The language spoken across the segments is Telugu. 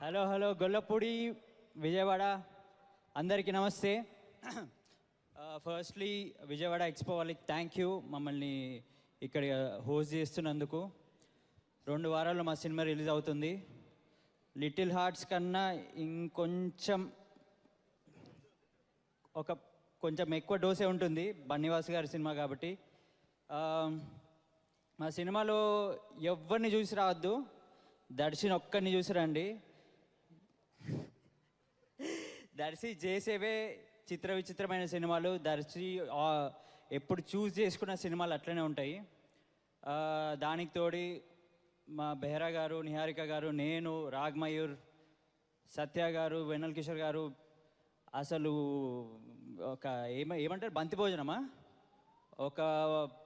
హలో హలో గొల్లపూడి విజయవాడ అందరికీ నమస్తే. ఫస్ట్లీ విజయవాడ ఎక్స్పో వాళ్ళకి థ్యాంక్ యూ మమ్మల్ని ఇక్కడ హోస్ట్ చేస్తున్నందుకు. 2 వారాల్లో మా సినిమా రిలీజ్ అవుతుంది. లిటిల్ హార్ట్స్ కన్నా ఇంకొంచెం కొంచెం ఎక్కువ డోసే ఉంటుంది బన్నీవాస్ గారి సినిమా కాబట్టి. మా సినిమాలో ఎవరిని చూసి రావద్దు, దర్శిని ఒక్కరిని చూసి రండి. దర్శి చేసేవే చిత్ర విచిత్రమైన సినిమాలు. దర్శి ఎప్పుడు చూస్ చేసుకున్న సినిమాలు అట్లనే ఉంటాయి. దానికి తోడి మా బెహ్రా గారు, నిహారిక గారు, నేను, రాగ్మయూర్, సత్య గారు, వెన్నెల కిషోర్ గారు అసలు ఒక ఏమంటారు బంతి భోజనమా, ఒక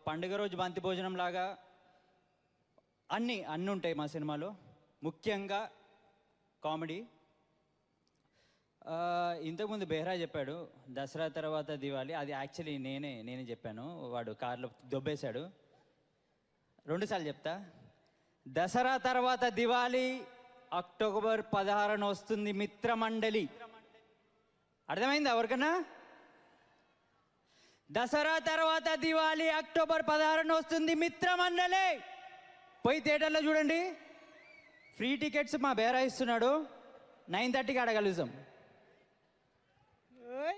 పండుగ రోజు బంతి భోజనం లాగా అన్నీ ఉంటాయి మా సినిమాలో. ముఖ్యంగా కామెడీ. ఇంతకుముందు బెహ్రా చెప్పాడు దసరా తర్వాత దివాళీ, అది యాక్చువల్లీ నేనే చెప్పాను, వాడు కార్లో దొబ్బేశాడు. 2 సార్లు చెప్తా. దసరా తర్వాత దివాళీ అక్టోబర్ 16న వస్తుంది మిత్రమండలి. అర్థమైంది ఎవరికన్నా? దసరా తర్వాత దివాళీ అక్టోబర్ 16న వస్తుంది మిత్రమండలి. పోయి థియేటర్లో చూడండి. ఫ్రీ టికెట్స్ మా బేరా ఇస్తున్నాడు. 9:30కి అడగలుగుతాం.